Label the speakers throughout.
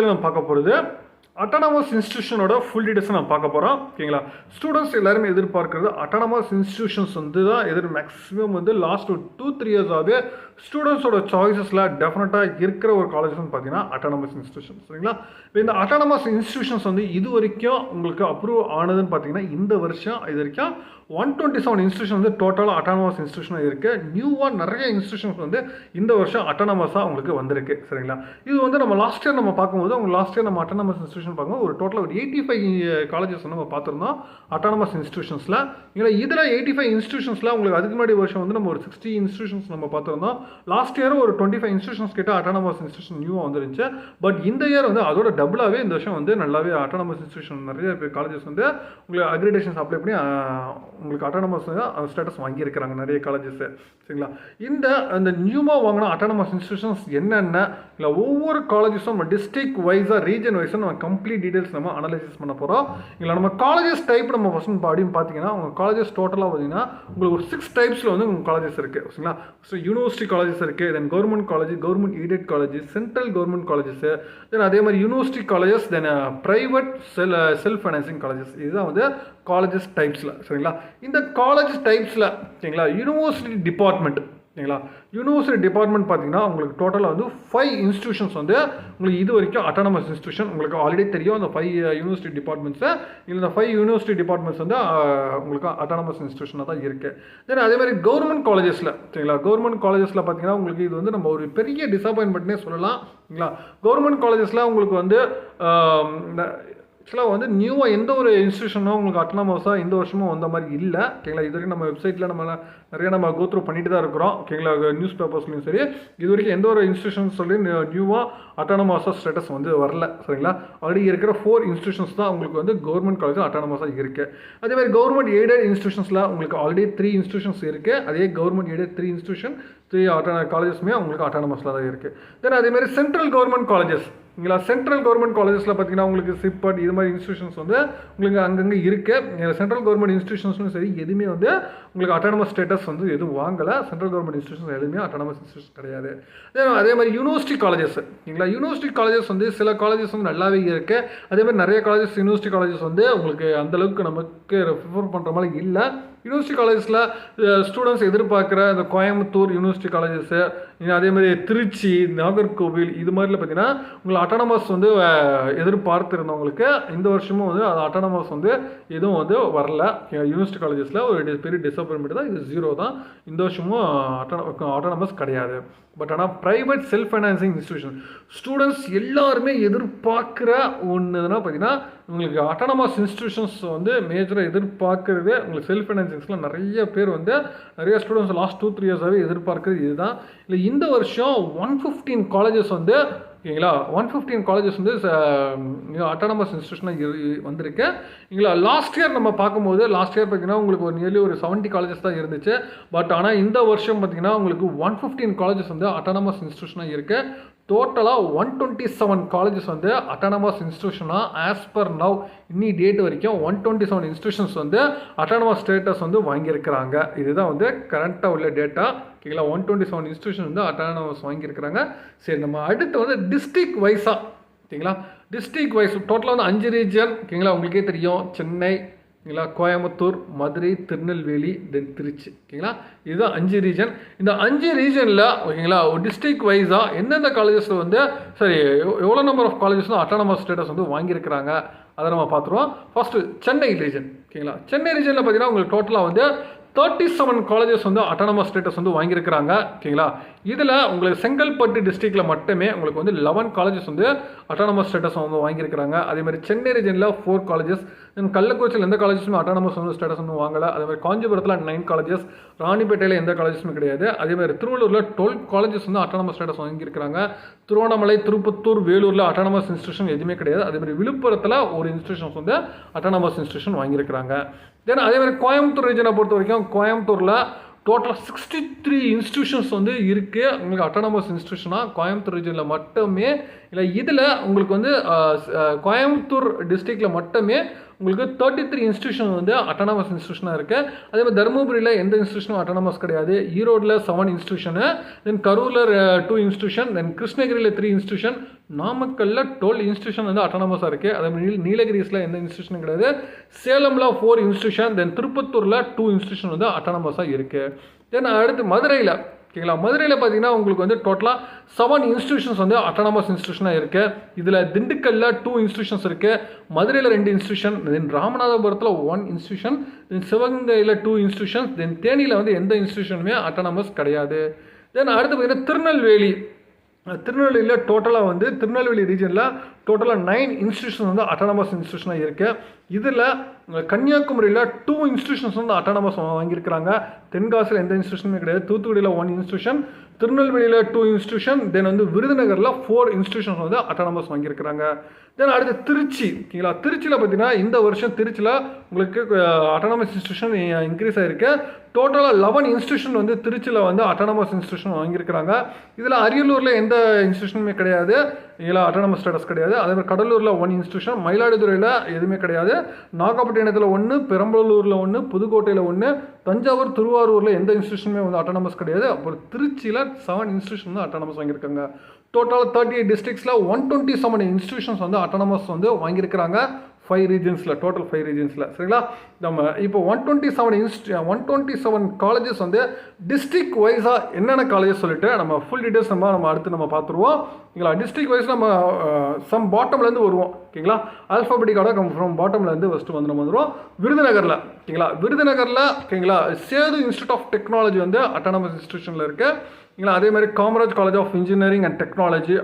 Speaker 1: வீடியோவில் நம்ம பார்க்க போகிறது அட்டானமஸ் இன்ஸ்டியூஷனோட ஃபுல் டீடைல்ஸ் நம்ம பார்க்க போகிறோம். ஓகேங்களா? ஸ்டூடெண்ட்ஸ் எல்லாருமே எதிர்பார்க்கறது அட்டானமஸ் இன்ஸ்டியூஷன்ஸ் வந்து தான் மேக்ஸிமம் வந்து லாஸ்ட் 2-3 இயர்ஸாகவே ஸ்டூடெண்ட்ஸோட சாய்ஸஸில் டெஃபினட்டாக இருக்கிற ஒரு காலேஜ்னு பார்த்தீங்கன்னா அட்டானமஸ் இன்ஸ்டியூஷன். சரிங்களா? இப்போ இந்த அட்டானமஸ் இன்ஸ்டியூஷன்ஸ் வந்து இது வரைக்கும் உங்களுக்கு அப்ரூவ் ஆனதுன்னு பார்த்தீங்கன்னா இந்த வருஷம் இது வரைக்கும் 127 இன்ஸ்டியூஷன் வந்து டோட்டலாக அட்டானமஸ் இன்ஸ்டியூஷனாக இருக்குது. நியூவாக நிறைய இன்ஸ்டியூஷன்ஸ் வந்து இந்த வருஷம் அட்டானமஸாக உங்களுக்கு வந்திருக்கு. சரிங்களா? இது வந்து நம்ம லாஸ்ட் இயர் நம்ம பார்க்கும்போது லாஸ்ட் இயர் நம்ம அட்டானமஸ் இன்ஸ்டியூஷன் பார்க்கும்போது ஒரு டோட்டலாக ஒரு 85 காலேஜஸ் வந்து நம்ம பார்த்துருந்தோம் அட்டானமஸ் இன்ஸ்டியூஷன்ஸில். இதில் 85 இன்ஸ்டியூஷன்ஸில் உங்களுக்கு அதுக்கு முன்னாடி வருஷம் வந்து நம்ம ஒரு 60 இன்ஸ்டியூஷன்ஸ் நம்ம பார்த்துருந்தோம். லாஸ்ட் இயர் ஒரு 25 இன்ஸ்டியூஷன்ஸ் கிட்ட அட்டானமஸ் இன்ஸ்டியூஷன் நியூவாக வந்துருந்துச்சு. பட் இந்த இயர் வந்து அதோட டபுளாகவே இந்த வருஷம் வந்து நல்லாவே அட்டானமஸ் இன்ஸ்டியூஷன் நிறைய காலேஜஸ் வந்து உங்களுக்கு அக்ரிடேஷன்ஸ் அப்ளை பண்ணி உங்களுக்கு அட்டானமஸ் ஸ்டேட்டஸ் வாங்கியிருக்கிறாங்க நிறைய காலேஜஸ். சரிங்களா? இந்த நியூமாக வாங்கின அட்டானமஸ் இன்ஸ்டியூஷன்ஸ் என்னென்ன இல்லை ஒவ்வொரு காலேஜஸும் நம்ம டிஸ்ட்ரிக்ட் வைஸாக ரீஜன் வைஸாக நம்ம கம்ப்ளீட் டீடைல்ஸ் நம்ம அனலைசிஸ் பண்ண போகிறோம். இல்லை நம்ம காலேஜஸ் டைப் நம்ம ஃபஸ்ட் அப்படின்னு பார்த்தீங்கன்னா உங்கள் காலேஜஸ் டோட்டலாக பார்த்தீங்கன்னா உங்களுக்கு ஒரு 6 டைப்ஸில் வந்து உங்கள் காலேஜஸ் இருக்குது. சரிங்களா? ஸோ யூனிவர்சிட்டி காலேஜஸ் இருக்குது, then government college, government aided college, central government colleges, then அதே மாதிரி university colleges, then private self financing colleges. இதுதான் வந்து காலேஜஸ் டைப்ஸில். சரிங்களா? இந்த காலேஜ் டைப்ஸில் சரிங்களா யூனிவர்சிட்டி டிபார்ட்மெண்ட். சரிங்களா? யூனிவர்சிட்டி டிபார்ட்மெண்ட் பார்த்தீங்கன்னா உங்களுக்கு டோட்டலாக வந்து 5 இன்ஸ்டியூஷன்ஸ் வந்து உங்களுக்கு இது வரைக்கும் அட்டானமஸ் இன்ஸ்டியூஷன் உங்களுக்கு ஆல்ரெடி தெரியும். அந்த 5 யூனிவர்சிட்டி டிபார்ட்மெண்ட்ஸை இந்த 5 யூனிவர்சிட்டி டிபார்ட்மெண்ட்ஸ் வந்து உங்களுக்கு அட்டானமஸ் இன்ஸ்டியூஷனாக தான் இருக்குது. தென் அதே மாதிரி கவர்மெண்ட் காலேஜஸில் சரிங்களா கவர்மெண்ட் காலேஜஸில் பார்த்தீங்கன்னா உங்களுக்கு இது வந்து நம்ம ஒரு பெரிய டிசப்பாயின்மெண்ட்னே சொல்லலாம். சரிங்களா? கவர்மெண்ட் காலேஜஸில் உங்களுக்கு வந்து ஆக்சுவலாக வந்து நியூவாக எந்த ஒரு இன்ஸ்டியூஷனோ உங்களுக்கு அட்டானமஸாக இந்த வருஷமும் வந்த மாதிரி இல்லை. ஓகேங்களா? இது வரைக்கும் நம்ம வெப்சைட்டில் நம்ம நிறைய நம்ம கோத்ரூ பண்ணிட்டு தான் இருக்கிறோம். ஓகேங்களா? நியூஸ் பேப்பர்ஸ்லையும் சரி இது வரைக்கும் எந்த ஒரு இன்ஸ்டியூஷன்ஸ் சொல்லி நியூவாக அட்டானமஸாக ஸ்டேட்டஸ் வந்து வரல. சரிங்களா? ஆல்ரெடி இருக்கிற 4 இன்ஸ்டியூஷன்ஸ் தான் உங்களுக்கு வந்து கவர்மெண்ட் காலேஜ் அட்டானமஸாக இருக்குது. அதே மாதிரி கவர்மெண்ட் எய்டட் இன்ஸ்டியூஷன்ஸில் உங்களுக்கு ஆல்ரெடி 3 இன்ஸ்டியூஷன்ஸ் இருக்குது. அதே கவர்மெண்ட் எய்டட் 3 இன்ஸ்டியூஷன் 3 காலேஜஸ்மே உங்களுக்கு அட்டானமஸில் தான் இருக்குது. தென் அதேமாதிரி சென்ட்ரல் கவர்மெண்ட் காலேஜஸ். சரிங்களா? சென்ட்ரல் கவர்மெண்ட் காலேஜஸில் பார்த்தீங்கன்னா உங்களுக்கு சிப்பட் இது மாதிரி இன்ஸ்டியூஷன்ஸ் வந்து உங்களுக்கு அங்கங்கே இருக்குது. சென்ட்ரல் கவர்மெண்ட் இன்ஸ்டியூஷன்ஸும் சரி எதுவுமே வந்து உங்களுக்கு அட்டானமஸ் ஸ்டேட்டஸ் வந்து எதுவும் வாங்கலை. சென்ட்ரல் கவர்மெண்ட் இன்ஸ்டியூஷன்ஸ் எதுவுமே அட்டானமஸ் இன்ஸ்டியூஷன் கிடையாது. அதே மாதிரி யூனிவர்சிட்டி காலேஜஸ். சரிங்களா? யூனிவர்சிட்டி காலேஜஸ் வந்து சில காலேஜஸ் வந்து நல்லாவே இருக்குது. அதே மாதிரி நிறைய காலேஜஸ் யூனிவர்சிட்டி காலேஜஸ் வந்து உங்களுக்கு அந்தளவுக்கு நமக்கு ப்ரிஃபர் பண்ணுற மாதிரி இல்லை. யூனிவர்சிட்டி காலேஜஸில் ஸ்டூடெண்ட்ஸ் எதிர்பார்க்குற இந்த கோயம்புத்தூர் யூனிவர்சிட்டி காலேஜஸ்ஸு, அதே மாதிரி திருச்சி, நாகர்கோவில் இது மாதிரில பார்த்தீங்கன்னா உங்களை அட்டானமஸ் வந்து எதிர்பார்த்துருந்தவங்களுக்கு இந்த வருஷமும் வந்து அது அட்டானமஸ் வந்து எதுவும் வந்து வரல. யூனிவர்சிட்டி காலேஜஸில் ஒரு பெரிய டிசப்பாயின்மெண்ட் தான். இது 0 தான். இந்த வருஷமும் அட்டானமஸ் கிடையாது. பட் ஆனால் private self financing institution students எல்லாருமே எதிர்பார்க்குற ஒன்றுனா பார்த்தீங்கன்னா உங்களுக்கு அட்டானமஸ் இன்ஸ்டியூஷன்ஸ் வந்து மேஜராக எதிர்பார்க்குறது உங்களுக்கு செல்ஃப் ஃபைனான்சிங்ஸில் நிறைய பேர் வந்து நிறைய ஸ்டூடெண்ட்ஸ் லாஸ்ட் 2-3 இயர்ஸாகவே எதிர்பார்க்குறது இதுதான். இல்லை இந்த வருஷம் 115 காலேஜஸ் வந்து ஓகேங்களா 115 காலேஜஸ் வந்து அட்டானமஸ் இன்ஸ்டியூஷனாக வந்திருக்கு. ஓகேங்களா? லாஸ்ட் இயர் நம்ம பார்க்கும்போது லாஸ்ட் இயர் பார்த்தீங்கன்னா உங்களுக்கு ஒரு நியர்லி ஒரு 70 காலேஜஸ் தான் இருந்துச்சு. பட் ஆனால் இந்த வருஷம் பார்த்தீங்கன்னா உங்களுக்கு 115 காலேஜஸ் வந்து அட்டானமஸ் இன்ஸ்டியூஷனாக இருக்குது. டோட்டலாக 127 காலேஜஸ் வந்து அட்டானமஸ் இன்ஸ்டியூஷனாக ஆஸ் பர் நவ் இன்னி டேட் வரைக்கும் 127 இன்ஸ்டியூஷன்ஸ் வந்து அட்டானமஸ் ஸ்டேட்டஸ் வந்து வாங்கியிருக்கிறாங்க. இதுதான் வந்து கரண்ட்டாக உள்ள டேட்டா. ஓகேங்களா? 127 இன்ஸ்டியூஷன் வந்து அட்டானமஸ் வாங்கியிருக்கிறாங்க. சரி, நம்ம அடுத்து வந்து டிஸ்ட்ரிக்ட் வைஸாக ஓகேங்களா டிஸ்ட்ரிக்ட் வைஸ் டோட்டலாக வந்து 5 ரீஜன். ஓகேங்களா? உங்களுக்கே தெரியும் சென்னை, ஓகேங்களா, கோயம்புத்தூர், மதுரை, திருநெல்வேலி, தென் திருச்சி. ஓகேங்களா? இதுதான் 5 ரீஜன். இந்த 5 ரீஜனில் ஓகேங்களா ஒரு டிஸ்ட்ரிக்ட் வைஸாக எந்தெந்த காலேஜஸில் வந்து சரி எவ்வளோ நம்பர் ஆஃப் காலேஜஸ் வந்து அட்டானமஸ் ஸ்டேட்டஸ் வந்து வாங்கியிருக்கிறாங்க அதை நம்ம பார்த்துருவோம். First Chennai region. ஓகேங்களா? சென்னை ரீஜனில் பார்த்தீங்கன்னா உங்களுக்கு டோட்டலாக வந்து 37 காலேஜஸ் வந்து அட்டானமஸ் ஸ்டேட்டஸ் வந்து வாங்கியிருக்கிறாங்க. ஓகேங்களா? இதில் உங்களுக்கு செங்கல்பட்டு டிஸ்ட்ரிக்டில் மட்டுமே உங்களுக்கு வந்து 11 காலேஜஸ் வந்து அட்டானமஸ் ஸ்டேட்டஸ் வந்து வாங்கியிருக்கிறாங்க. அதேமாதிரி சென்னை ரீஜனில் 4 காலேஜஸ், தென் கள்ளக்குறிச்சியில் எந்த காலேஜஸுமே அட்டானமஸ் வந்து ஸ்டேட்டஸ் வந்து வாங்கலை. அதேமாதிரி காஞ்சிபுரத்தில் 9 காலேஜஸ், ராணிப்பேட்டையில் எந்த காலேஜஸுமே கிடையாது. அதேமாதிரி திருவள்ளூரில் 12 காலேஜஸ் வந்து அட்டானமஸ் ஸ்டேட்டஸ் வாங்கியிருக்கிறாங்க. திருவண்ணாமலை, திருப்பத்தூர், வேலூரில் அட்டானமஸ் இன்ஸ்டியூஷன் எதுவுமே கிடையாது. அதேமாதிரி விழுப்புரத்தில் ஒரு இன்ஸ்டியூஷன்ஸ் வந்து அட்டானமஸ் இன்ஸ்டியூஷன் வாங்கியிருக்கிறாங்க. தென் அதேமாதிரி கோயம்புத்தூர் ரீஜனை பொறுத்த வரைக்கும் கோயம்புத்தூரில் டோட்டலாக 63 இன்ஸ்டியூஷன்ஸ் வந்து இருக்குது உங்களுக்கு அட்டானமஸ் இன்ஸ்டியூஷனாக கோயம்புத்தூர் ரீஜனில் மட்டுமே. இல்லை இதில் உங்களுக்கு வந்து கோயம்புத்தூர் டிஸ்ட்ரிக்டில் மட்டுமே உங்களுக்கு 33 இன்ஸ்டியூஷன் வந்து அட்டானமஸ் இன்ஸ்டியூஷனாக இருக்குது. அதே மாதிரி தருமபுரியில் எந்த இன்ஸ்டியூஷனும் அட்டானமஸ் கிடையாது. ஈரோடில் 7 இன்ஸ்டியூஷனு, தென் கரூரில் 2 இன்ஸ்டியூஷன், தென் கிருஷ்ணகிரியில் 3 இன்ஸ்டியூஷன், நாமக்கல்ல 12 இன்ஸ்டியூஷன் வந்து அட்டானமஸாக இருக்குது. அதே மாதிரி நீலகிரிஸில் எந்த இன்ஸ்டியூஷனும் கிடையாது. சேலமில் 4 இன்ஸ்டியூஷன், தென் திருப்பத்தூரில் 2 இன்ஸ்டியூஷன் வந்து அட்டானமஸாக இருக்குது. தென் அடுத்து மதுரையில் ஓகேங்களா, மதுரையில் பார்த்தீங்கன்னா உங்களுக்கு வந்து டோட்டலாக 7 இன்ஸ்டியூஷன்ஸ் வந்து அட்டானமஸ் இன்ஸ்டியூஷனாக இருக்குது. இதில் திண்டுக்கல்லில் 2 இன்ஸ்டியூஷன்ஸ் இருக்குது, மதுரையில் 2 இன்ஸ்டியூஷன், தென் ராமநாதபுரத்தில் 1 இன்ஸ்டியூஷன், தென் சிவகங்கையில் 2 இன்ஸ்டியூஷன்ஸ், தென் தேனியில் வந்து எந்த இன்ஸ்டியூஷனுமே அட்டானமஸ் கிடையாது. தென் அடுத்து பார்த்தீங்கன்னா திருநெல்வேலியில் டோட்டலாக வந்து திருநெல்வேலி ரீஜனில் டோட்டலாக 9 இன்ஸ்டியூஷன் வந்து அட்டானமஸ் இன்ஸ்டியூஷனாக இருக்குது. இதில் கன்னியாகுமரியில் 2 இன்ஸ்டியூஷன்ஸ் வந்து அட்டானமஸ் வாங்கியிருக்கிறாங்க. தென்காசியில் எந்த இன்ஸ்டியூஷனுமே கிடையாது. தூத்துக்குடியில் 1 இன்ஸ்டியூஷன், திருநெல்வேலியில் 2 இன்ஸ்டியூஷன், தென் வந்து விருதுநகரில் 4 இன்ஸ்டியூஷன்ஸ் வந்து அட்டானமஸ் வாங்கியிருக்கிறாங்க. தென் அடுத்து திருச்சி ஓகேங்களா, திருச்சியில் பார்த்தீங்கன்னா இந்த வருஷம் திருச்சியில் உங்களுக்கு அட்டானமஸ் இன்ஸ்டியூஷன் இன்க்ரீஸ் ஆகிருக்கு. டோட்டலாக 11 இன்ஸ்டியூஷன் வந்து திருச்சியில் வந்து அட்டானமஸ் இன்ஸ்டியூஷன் வாங்கியிருக்கிறாங்க. இதில் அரியலூரில் எந்த இன்ஸ்டியூஷனுமே கிடையாது, இதில் அட்டானமஸ் ஸ்டேட்டஸ் கிடையாது. அதே மாதிரி கடலூரில் 1 இன்ஸ்டியூஷன், மயிலாடுதுறையில் எதுவுமே கிடையாது, நாகப்பட்டினத்தில் 1, பெரம்பலூரில் 1, புதுக்கோட்டையில் 1, தஞ்சாவூர் திருவாரூரில் எந்த இன்ஸ்டியூஷனுமே வந்து அட்டானமஸ் கிடையாது. அப்புறம் திருச்சியில் 7 இன்ஸ்டியூஷன் வந்து அட்டானமஸ் வாங்கியிருக்காங்க. டோட்டல் 38 டிஸ்ட்ரிக்ஸில் 127 இன்ஸ்டியூஷன்ஸ் வந்து அட்டானமஸ் வந்து வாங்கியிருக்கிறாங்க. 5 ரீஜன்ஸில், டோட்டல் 5 ரீஜன்ஸில் சரிங்களா. நம்ம இப்போ 127 காலேஜஸ் வந்து டிஸ்ட்ரிக்ட் வைஸாக என்னென்ன காலேஜஸ் சொல்லிட்டு நம்ம ஃபுல் டீட்டெயில்ஸ் நம்ம அடுத்து நம்ம பார்த்துருவோம் ஓகேங்களா. டிஸ்ட்ரிக்ட் வைஸ் நம்ம சம் பாட்டம்லேருந்து வருவோம் ஓகேங்களா. ஆல்ஃபாபெட்டிக்காக ஃப்ரம் பாட்டம்லேருந்து ஃபஸ்ட்டு வந்து நம்ம வந்துடுவோம். விருதுநகரில் ஓகேங்களா, விருதுநகரில் ஓகேங்களா சேது இன்ஸ்டியூட் ஆஃப் டெக்னாலஜி வந்து அட்டானமஸ் இன்ஸ்டியூஷனில் இருக்குது ஓகேங்களா. அதே மாதிரி Kamaraj college of engineering and technology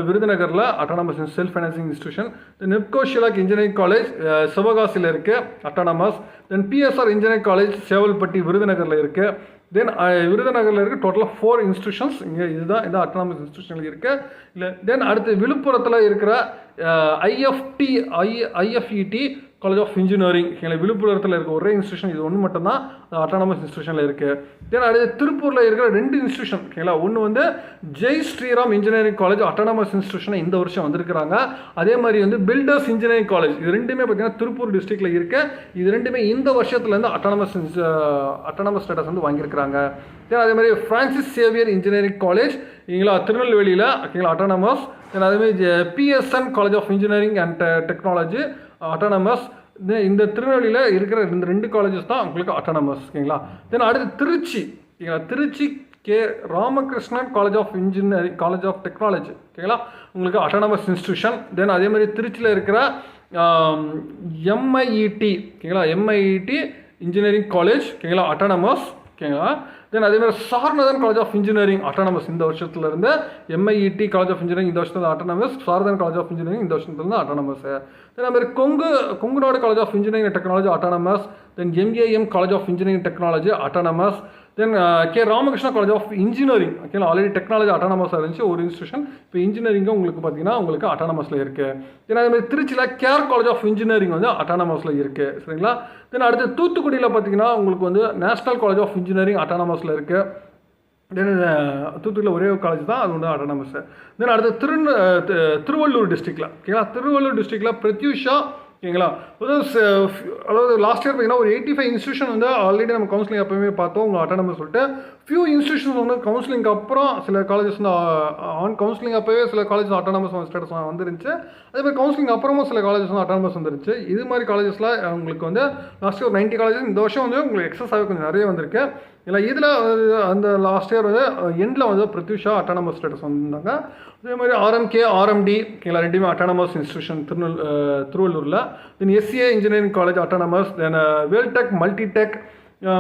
Speaker 1: விருதுநகரில் autonomous self financing institution. Then Mepco Schlenk engineering college சிவகாசியில் இருக்குது autonomous. Then PSR engineering college Sevalpatti விருதுநகரில் இருக்குது. தென் விருதுநகரில் இருக்குது டோட்டலாக 4 இன்ஸ்டியூஷன்ஸ். இங்கே இதுதான் இந்த அட்டானமஸ் இன்ஸ்டியூஷனில் இருக்குது. இல்லை தென் அடுத்து விழுப்புரத்தில் இருக்கிற ஐஎஃப்இடி காலேஜ் ஆஃப் இன்ஜினியரிங் விழுப்புரத்தில் இருக்க ஒரே இன்ஸ்டியூஷன், இது ஒன்று மட்டும்தான் அட்டானமஸ் இன்ஸ்டியூஷனில் இருக்குது. தென் அடுத்து திருப்பூரில் இருக்கிற 2 இன்ஸ்டியூஷன் ஓகேங்களா. ஒன்று வந்து Jai Sriram engineering college autonomous இன்ஸ்டியூஷனை இந்த வருஷம் வந்திருக்கிறாங்க. அதே மாதிரி வந்து பில்டர்ஸ் இன்ஜினியரிங் காலேஜ், இது ரெண்டுமே பார்த்தீங்கன்னா திருப்பூர் டிஸ்ட்ரிக்டில் இருக்குது. இது ரெண்டுமே இந்த வருஷத்துலேருந்து அட்டானமஸ் ஸ்டேட்டஸ் வந்து வாங்கியிருக்கிறாங்க. தென் அதே மாதிரி ஃப்ரான்சிஸ் சேவியர் இன்ஜினியரிங் காலேஜ் ஓகேங்களா திருநெல்வேலியில் ஓகேங்களா அட்டானமஸ். தென் அதேமாதிரி PSN college of engineering and technology autonomous. இந்த திருநெல்வேலியில் இருக்கிற இந்த 2 காலேஜஸ் தான் உங்களுக்கு அட்டானமஸ் ஓகேங்களா. தென் அடுத்து திருச்சி ஓகேங்களா, Trichy K Ramakrishnan college of engineering college of technology ஓகேங்களா உங்களுக்கு அட்டானமஸ் இன்ஸ்டியூஷன். தென் அதே மாதிரி திருச்சியில் இருக்கிற எம்ஐஇடி ஓகேங்களா, எம்ஐஇடி இன்ஜினியரிங் காலேஜ் ஓகேங்களா அட்டானமஸ் ஓகேங்களா. தென் அதேமாதிரி Saranathan college of engineering autonomous இந்த வருஷத்துலேருந்து. எம்ஐஇடி காலேஜ் ஆஃப் இன்ஜினியரிங் இந்த வருஷத்துல autonomous, Saranathan college of engineering இந்த வருஷத்துலேருந்து அட்டானமஸ். தென் அதுமாதிரி Kongunadu college of engineering technology autonomous. Then MAM college of engineering technology autonomous. Then K Ramakrishna college of engineering ஓகேங்களா, already technology அட்டானமஸாக இருந்துச்சு ஒரு இன்ஸ்டியூஷன், இப்போ இன்ஜினியரிங்கும் உங்களுக்கு பார்த்தீங்கன்னா உங்களுக்கு அட்டானமஸில் இருக்குது. தென் அதேமாதிரி திருச்சியில் கேர் காலேஜ் ஆஃப் இன்ஜினியரிங் வந்து அட்டானமஸில் இருக்குது சரிங்களா. தென் அடுத்து தூத்துக்குடியில் பார்த்தீங்கன்னா உங்களுக்கு வந்து நேஷனல் காலேஜ் ஆஃப் இன்ஜினியரிங் அட்டானமஸில் இருக்குது. தென் தூத்துக்குடியில் ஒரே காலேஜ் தான், அது வந்து அட்டானமஸ். தென் அடுத்து திருவள்ளூர் டிஸ்ட்ரிக்டில் ஓகேங்களா, திருவள்ளூர் டிஸ்ட்ரிக்டில் பிரத்யூஷா ஓகேங்களா. அதாவது லாஸ்ட் இயர் பார்த்தீங்கன்னா ஒரு 85 இன்ஸ்டியூஷன் வந்து ஆல்ரெடி நம்ம கவுன்சிலிங் அப்போவே பார்த்தோம் உங்கள் அட்டானமஸ் சொல்லிட்டு. ஃபியூ இன்ஸ்டியூஷன்ஸ் வந்து கவுன்சிலிங் அப்புறம் சில காலேஜஸ் வந்து கவுன்சிலிங் அப்போவே சில காலேஜஸ் அட்டானமஸ் ஸ்டேட்டஸ் வந்துருந்துச்சு. அதேமாதிரி கவுன்சிலிங் அப்புறமும் சில காலேஜஸ் வந்து அட்டானமஸ் வந்துருச்சு. இது மாதிரி காலேஜஸில் உங்களுக்கு வந்து லாஸ்ட் இயர் 90 காலேஜஸ் இந்த வருஷம் வந்து உங்களுக்கு எக்ஸஸ் ஆகி கொஞ்சம் நிறைய வந்திருக்கு. இல்லை இதில் அந்த லாஸ்ட் இயர் வந்து எண்டில் வந்து பிரத்யூஷா அட்டானமஸ் ஸ்டேட்டஸ் வந்திருந்தாங்க. அதே மாதிரி ஆர்எம்கே ஆர்எம்டி ஓகேங்களா ரெண்டுமே அட்டானமஸ் இன்ஸ்டியூஷன் திருவள்ளூரில். Then SCA engineering college autonomous. Then Veltech Multitech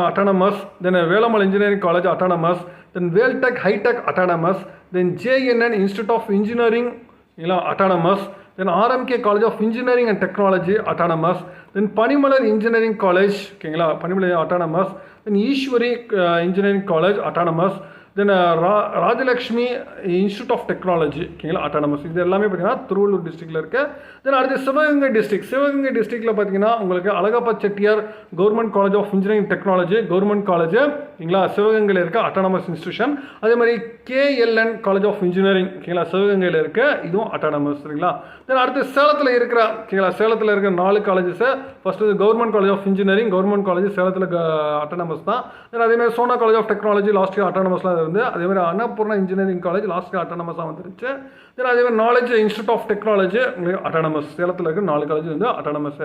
Speaker 1: autonomous. Then Velammal engineering college autonomous. Then Veltech High Tech autonomous. Then JNN institute of engineering ஓகேங்களா autonomous. Then RMK college of engineering and technology autonomous. Then Panimalar engineering college ஓகேங்களா Panimalar autonomous. Then Eswari engineering college autonomous. Then Rajalakshmi institute of technology ஓகேங்களா autonomous. இது எல்லாமே பார்த்தீங்கன்னா திருவள்ளூர் டிஸ்ட்ரிக்டில் இருக்குது. தென் அடுத்து சிவகங்கை டிஸ்ட்ரிக்டில் பார்த்தீங்கன்னா உங்களுக்கு Alagappa Chettiar government college of engineering technology government college ஓகேங்களா சிவகங்கையில் இருக்க அட்டானமஸ் இன்ஸ்டியூஷன். அதே மாதிரி கேஎல்என் காலேஜ் ஆஃப் இன்ஜினியரிங் ஓகேங்களா சிவகங்கையில் இருக்க இதுவும் அட்டானமஸ் சரிங்களா. தென் அடுத்து சேலத்தில் இருக்கிற ஓகேங்களா சேலத்தில் இருக்கிற 4 colleges. First government college of engineering government college சேலத்தில் அட்டானமஸ் தான். தென் அதேமாதிரி Sona college of technology last year அட்டானமஸ்லாம் இருந்து. அதேமாதிரி Annapoorna engineering college last year அட்டானமஸாக வந்துருச்சு. தென் அதேமாதிரி knowledge institute of technology autonomous சேலத்தில் இருக்க 4 காலேஜ் வந்து அட்டானமஸ்.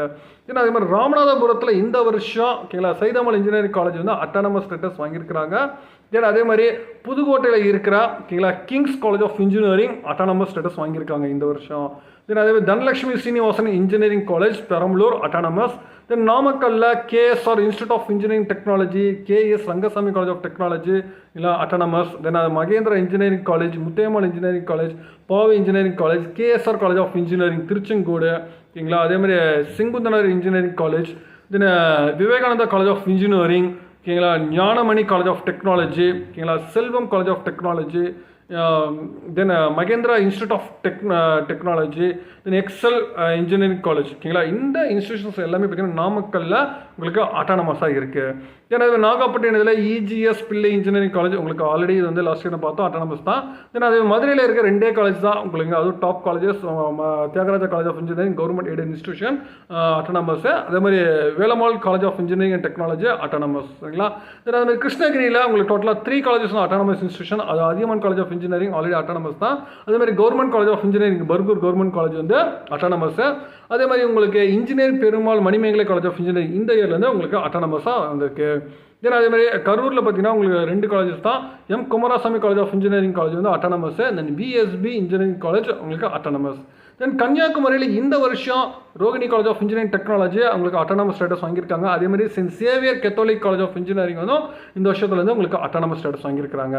Speaker 1: தென் அதே மாதிரி ராமநாதபுரத்தில் இந்த வருஷம் ஓகேங்களா சைதாமல் இன்ஜினியரிங் காலேஜ் வந்து அட்டானமஸ் ஸ்டேட்டஸ் வாங்கியிருக்கிறாங்க. தென் அதே மாதிரி புதுக்கோட்டையில் இருக்கிற ஓகேங்களா Kings college of engineering autonomous status வாங்கியிருக்காங்க இந்த வருஷம். தென் அதே மாதிரி Dhanalakshmi Srinivasan engineering college Perambalur autonomous. Then நாமக்கல்ல KSR institute of engineering technology KS Rangasamy college of technology இல்லை autonomous. Then Mahendra engineering college Muthayammal engineering college Paavai engineering college KSR college of engineering Tiruchengode ஓகேங்களா. அதே மாதிரி Sengunthar engineering college. Then Vivekananda college of engineering ஓகேங்களா Gnanamani college of technology ஓகேங்களா Selvam college of technology. Then Mahendra institute of technology. Then Excel engineering college ஓகேங்களா. இந்த institutions எல்லாமே பார்த்தீங்கன்னா நாமக்கல்ல உங்களுக்கு அட்டானமஸாக இருக்குது. ஏன்னா நாகப்பட்டினத்தில் இஜிஎஸ் பிள்ளை இன்ஜினியரிங் காலேஜ் உங்களுக்கு ஆல்ரெடி இது வந்து லாஸ்ட் இயர் பார்த்தோம் அட்டானமஸ் தான். தென் அது மதுரையில் இருக்க 2 காலேஜ் தான் உங்களுக்கு அதுவும் top colleges Thiagaraja college of engineering government aided institution autonomous. அதே மாதிரி Velammal college of engineering and technology autonomous சரிங்களா. தென் அதே மாதிரி கிருஷ்ணகிரியில் உங்களுக்கு டோட்டலாக 3 காலேஜஸ் அட்டானமஸ் இன்ஸ்டியூஷன். அது Adhiyamaan college of engineering already autonomous தான். அதே மாதிரி government college of engineering Bargur government college வந்து அட்டானமஸ். அதே மாதிரி உங்களுக்கு engineering Perumal Manimekalai college of engineering இந்த இயர்லேருந்து உங்களுக்கு அட்டானமஸாக வந்திருக்கு. தென் அதே மாதிரி கரூரில் பார்த்தீங்கன்னா உங்களுக்கு 2 காலேஜஸ் தான். M Kumarasamy college of engineering college வந்து autonomous. Then PSB engineering college உங்களுக்கு அட்டானமஸ். தென் கன்னியாகுமரியில் இந்த வருஷம் Rohini college of engineering technology அவங்களுக்கு அட்டானமஸ் ஸ்டேட்டஸ் வாங்கியிருக்காங்க. அதே மாதிரி saint Xavier Catholic college of engineering வந்து இந்த வருஷத்துலேருந்து உங்களுக்கு அட்டானமஸ் ஸ்டேட்டஸ் வாங்கியிருக்காங்க.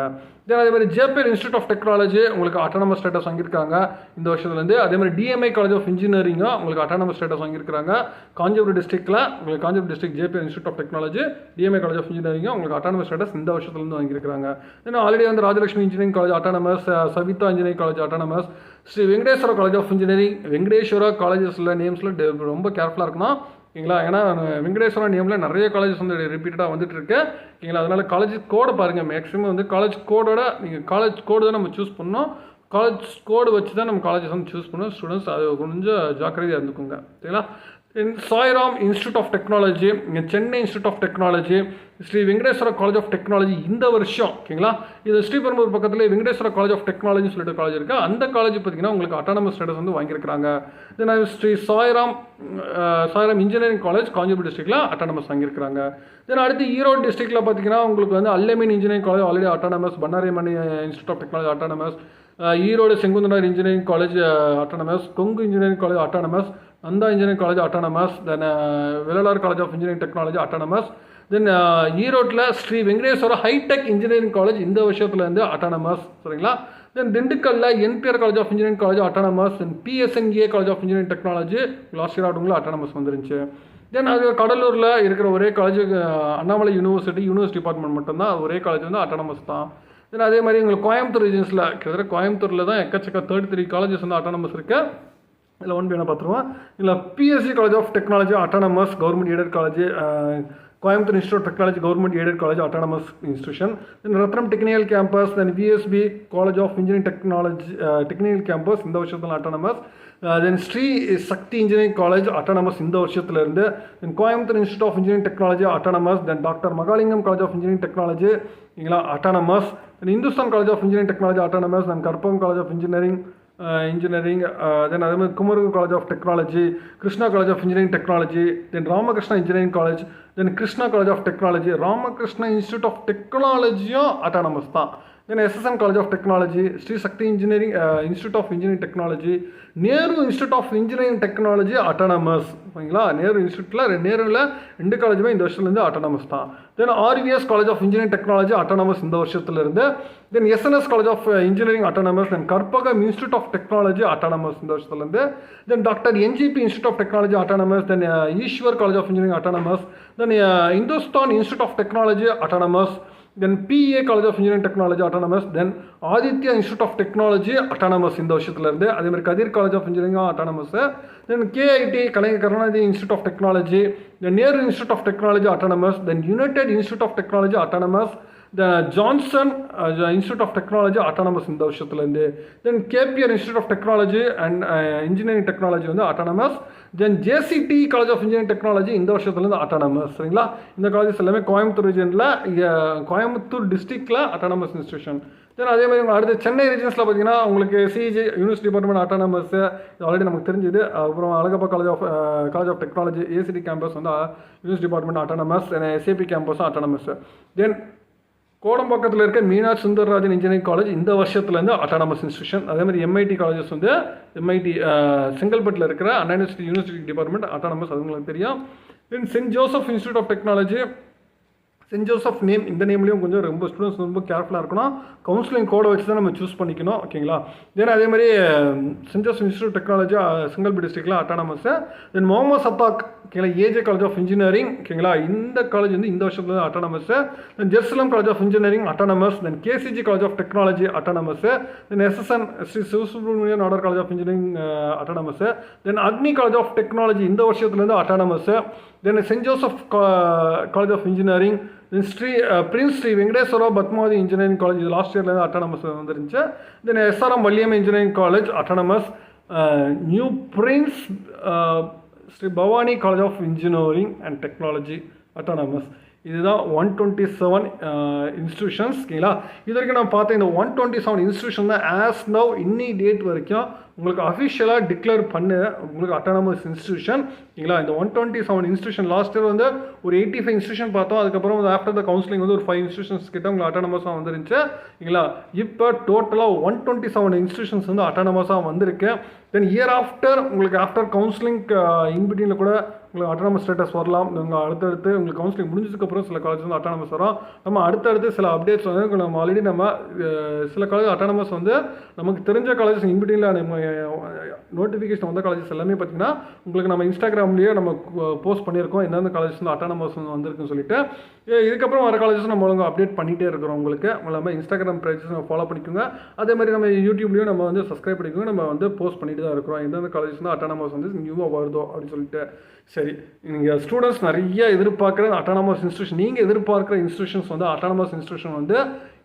Speaker 1: தென் அதே மாதிரி ஜேபிஎல் இன்ஸ்டியூட் ஆஃப் டெக்னாலஜி உங்களுக்கு அட்டானமஸ் ஸ்டேட்டஸ் வாங்கியிருக்காங்க இந்த வருஷத்துலேருந்து. அதே மாதிரி டிஎம்ஐ காலேஜ் ஆஃப் இன்ஜினியரிங்கும் உங்களுக்கு அட்டானமஸ் ஸ்டேட்டஸ் வாங்கியிருக்காங்க. காஞ்சிபுரம் டிஸ்ட்ரிக்ட்டில் உங்களுக்கு Kanchipuram district JBL institute of technology TMI college of இன்ஜினியரிங்கும் உங்களுக்கு அட்டானமஸ் ஸ்டேட்டஸ் இந்த வருஷத்துலேருந்து வாங்கியிருக்காங்க. தென் ஆல்ரெடி வந்து Rajalakshmi engineering college autonomous Saveetha engineering college autonomous. Sri Venkateswara college of engineering Venkateswara காலேஜஸில் நேம்ஸில் ரொம்ப கேர்ஃபுல்லாக இருக்கணும் ஓகேங்களா. ஏன்னா வெங்கடேஸ்வரா நேமில் நிறைய காலேஜஸ் வந்து ரிப்பீட்டடாக வந்துட்டு இருக்கு ஓகேங்களா. அதனால் காலேஜ் கோடை பாருங்கள். மேக்ஸிமம் வந்து காலேஜ் கோடோட நீங்கள் காலேஜ் கோடு தான் நம்ம சூஸ் பண்ணோம். காலேஜ் கோடு வச்சு தான் நம்ம காலேஜஸ் வந்து சூஸ் பண்ணோம். ஸ்டூடெண்ட்ஸ் அது கொஞ்சம் ஜாக்கிரதையாக இருந்துக்குங்க சரிங்களா. Sairam institute of technology Chennai institute of technology Sri Venkateswara college of technology இந்த வருஷம் ஓகேங்களா. இது ஸ்ரீபெரும்பூர் பக்கத்தில் வெங்கடேஸ்வரா காலேஜ் ஆஃப் டெக்னாலஜி சொல்லிட்டு காலேஜ் இருக்குது. அந்த காலேஜ் பார்த்தீங்கன்னா உங்களுக்கு அட்டானமஸ் ஸ்டேட்டஸ் வந்து வாங்கியிருக்காங்க. Then Sri Sairam engineering college Kanchipuram டிஸ்ட்ரிக்டில் அட்டானமஸ் வாங்கியிருக்காங்க. தென் அடுத்து ஈரோடு டிஸ்ட்ரிக்டில் பார்த்தீங்கன்னா உங்களுக்கு வந்து Alameen engineering college already autonomous. Bannariamman institute of technology autonomous. Erode Sengunthar engineering college autonomous. Kongu engineering college autonomous. Nandha engineering college autonomous. Then Vellalar college of engineering technology autonomous. Then ஈரோட்டில் Sri Venkateswara High Tech engineering college இந்த வருஷத்துலேருந்து அட்டானமஸ் சரிங்களா. தென் திண்டுக்கல்ல NPR college of engineering college autonomous. Then PSNA college of engineering technology last year ஆட்டவங்களும் autonomous வந்துருந்துச்சு. Then அது கடலூரில் இருக்கிற ஒரே காலேஜ் அண்ணாமலை யூனிவர்சிட்டி டிபார்ட்மெண்ட் மட்டும்தான். ஒரே காலேஜ் வந்து அட்டானமஸ் தான். தென் அதே மாதிரி உங்களுக்கு கோயம்புத்தூர் ரீஜன்ஸில் கிட்டத்தட்ட கோயம்புத்தூரில் தான் எக்கச்சக்க 33 காலேஜஸ் வந்து அட்டானமஸ் இருக்குது. இதில் ஒன்று வேணால் பார்த்துருவோம். இல்லை PSG college of technology autonomous government aided college. Coimbatore institute of technology government aided college autonomous institution. Then Rathinam technical campus. Then VSB college of engineering technology technical campus இந்த வருஷத்தில் autonomous. Then Sri Sakthi engineering college autonomous இந்த வருஷத்துலேருந்து. Then Coimbatore institute of engineering technology autonomous. Then doctor Mahalingam college of engineering technology autonomous. Then Hindusthan college of engineering technology autonomous. Then Karpagam college of engineering then அதே மாதிரி Kumaraguru college of technology. Krishna college of engineering technology. Then Ramakrishna engineering college. Then Krishna college of technology. Ramakrishna institute of டெக்னாலஜியும் autonomous தான். Then SSN college of technology. Sri Sakthi engineering institute of engineering technology. Nehru institute of engineering technology autonomous ஓகேங்களா. நேரு இன்ஸ்டியூட்டில் நேருவில் 2 காலேஜுமே இந்த வருஷத்துலேருந்து autonomous தான். Then RVS college of engineering technology autonomous இந்த வருஷத்துலேருந்து. Then SNS college of engineering autonomous. Then Karpagam institute of technology autonomous இந்த வருஷத்துலேருந்து. Then doctor NGP institute of technology autonomous. Then Eswar college of engineering autonomous. Then Hindusthan institute of technology autonomous. Then PA college of engineering technology autonomous, then Aditya institute of technology autonomous இந்த வருஷத்துலேருந்து, அதே மாதிரி Kathir college of engineering autonomous, then கேஐடி Kalaignar Karunanidhi institute of technology, then Nehru institute of technology autonomous, then United institute of technology autonomous, Johnson institute of technology autonomous இந்த வருஷத்துலேருந்து, then KPR institute of technology and engineering technology வந்து autonomous, then JCT college of engineering technology இந்த வருஷத்துலேருந்து autonomous. சரிங்களா, இந்த colleges எல்லாமே கோயம்புத்தூர் ரீஜனில், கோயம்புத்தூர் டிஸ்ட்ரிக்டில் அட்டானமஸ் இன்ஸ்டியூஷன். தென் அதே மாதிரி அடுத்து சென்னை ரீஜன்ஸில் பார்த்தீங்கன்னா உங்களுக்கு CG university department autonomous already நமக்கு தெரிஞ்சுது. அப்புறம் Alagappa college of technology ACT campus வந்து யூனிவர்சிட்டி டிபார்ட்மெண்ட் அட்டானமஸ், எஸ்ஏபி கேம்பஸும் அட்டானமஸ். தென் கோடம்பாக்கத்தில் இருக்க மீனாட்சி சுந்தரராஜன் இன்ஜினியரிங் காலேஜ் இந்த வருஷத்துலேருந்து அட்டானமஸ் இன்ஸ்டியூஷன். அதே மாதிரி எம்ஐடி காலேஜஸ் வந்து எம்ஐடி செங்கல்பட்டில் இருக்கிற அண்ணா யூனிவர்சிட்டி டிபார்ட்மெண்ட் அட்டானமஸ், அது உங்களுக்கு தெரியும். Then Saint Joseph institute of technology, Saint Joseph name, இந்த நேம்லேயும் கொஞ்சம் ரொம்ப ஸ்டூடெண்ட்ஸ் ரொம்ப கேர்ஃபுல்லாக இருக்கணும். கவுன்சிலிங் கோடை வச்சு தான் நம்ம சூஸ் பண்ணிக்கணும். ஓகேங்களா, தென் அதே மாதிரி saint Joseph institute technology Chengalpattu டிஸ்ட்ரிக்டில் அட்டானமஸ். தென் முகமது சத்தாக் ஓகேங்களா ஏஜே காலேஜ் ஆஃப் இன்ஜினியரிங் ஓகேங்களா இந்த காலேஜ் வந்து இந்த வருஷத்துல autonomous. Then Jerusalem college of engineering autonomous, then KCG college of technology autonomous, then SSN Sri Sivasubramaniyan Nadar college of engineering autonomous, then Agni college of technology இந்த வருஷத்துலேருந்து autonomous, then Saint Joseph college of engineering, then prince Sri Venkateswara Padmavathi engineering college இது last இயர்லேருந்து autonomous வந்துருந்துச்சு. Then SRM Valliammai engineering college autonomous, new prince Sri Bhavani college of engineering and technology autonomous. இதுதான் 127 institutions. ஓகேங்களா, இது வரைக்கும் நான் பார்த்தேன் இந்த 127 இன்ஸ்டியூஷன் தான் ஆஸ் நவ் இன்னி டேட் வரைக்கும் உங்களுக்கு அஃபிஷியலாக டிக்ளேர் பண்ண உங்களுக்கு அட்டானமஸ் இன்ஸ்டியூஷன். ஓகேங்களா, இந்த 127 இன்ஸ்டியூஷன் லாஸ்ட் இயர் வந்து ஒரு 85 இன்ஸ்டியூஷன் பார்த்தோம். அதுக்கப்புறம் ஆஃப்டர் த கவுன்சிலிங் வந்து ஒரு 5 இன்ஸ்டியூஷன்ஸ் கிட்ட உங்களுக்கு அட்டானமஸாக வந்துருந்துச்சு. ஓகேங்களா, இப்போ டோட்டலாக 127 இன்ஸ்டியூஷன்ஸ் வந்து அட்டானமஸாக வந்திருக்கு. தென் இயர் ஆஃப்டர் உங்களுக்கு ஆஃப்டர் கவுன்சிலிங் இன்பிட்வீனில் கூட உங்களுக்கு அட்டானமஸ் ஸ்டேட்டஸ் வரலாம். நீங்கள் அடுத்தடுத்து உங்களுக்கு கவுன்சிலிங் முடிஞ்சதுக்கப்புறம் சில காலேஜ் வந்து அட்டானமஸ் வரும். நம்ம அடுத்தடுத்து சில அப்டேட்ஸ் வந்து நம்ம ஆல்ரெடி நம்ம சில காலேஜ் அட்டானமஸ் வந்து நமக்கு தெரிஞ்ச காலேஜஸ் இன்பிட்வீனில் நம்ம நோட்டிஃபிகேஷன் வந்த காலேஜஸ் எல்லாமே பார்த்தீங்கன்னா உங்களுக்கு நம்ம இன்ஸ்டாகிராம்லேயே நம்ம போஸ்ட் பண்ணியிருக்கோம் எந்தெந்த காலேஜஸ் வந்து அட்டானமஸ் வந்திருக்குன்னு சொல்லிட்டு. இதுக்கப்புறம் வர காலேஜஸ் நம்ம ஒழுங்காக அப்டேட் பண்ணிகிட்டே இருக்கிறோம். உங்களுக்கு நம்ம இன்ஸ்டாகிராம் பேஜஸ் நம்ம ஃபாலோ பண்ணிக்கோங்க. அதே மாதிரி நம்ம யூடியூப்லேயும் நம்ம வந்து சப்ஸ்கிரைப் பண்ணிக்கோங்க. நம்ம வந்து போஸ்ட் பண்ணிட்டு தான் இருக்கிறோம் எந்தெந்த காலேஜஸ் வந்து அட்டானமஸ் வந்து நியூவாக வருதோ அப்படின்னு சொல்லிட்டு. சரி, நீங்கள் ஸ்டூடெண்ட்ஸ் நிறைய எதிர்பார்க்குற அட்டானமஸ் இன்ஸ்டியூஷன், நீங்கள் எதிர்பார்க்குற இன்ஸ்டியூஷன்ஸ் வந்து அட்டானமஸ் இன்ஸ்டியூஷன் வந்து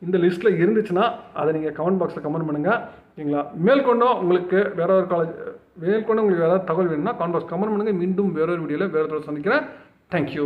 Speaker 1: இந்த லிஸ்ட்டில் இருந்துச்சுன்னா அதை நீங்கள் கமெண்ட் பாக்ஸில் கமெண்ட் பண்ணுங்கள். ஓகேங்களா, மேற்கொண்டும் உங்களுக்கு வேற ஒரு காலேஜ் மேற்கொண்டு உங்களுக்கு வேறு ஏதாவது தகவல் வேணும்னா கமெண்ட் பாக்ஸ் கமெண்ட் பண்ணுங்கள். மீண்டும் வேறொரு வீடியோவில் வேறு சந்திக்கிறேன். தேங்க்யூ.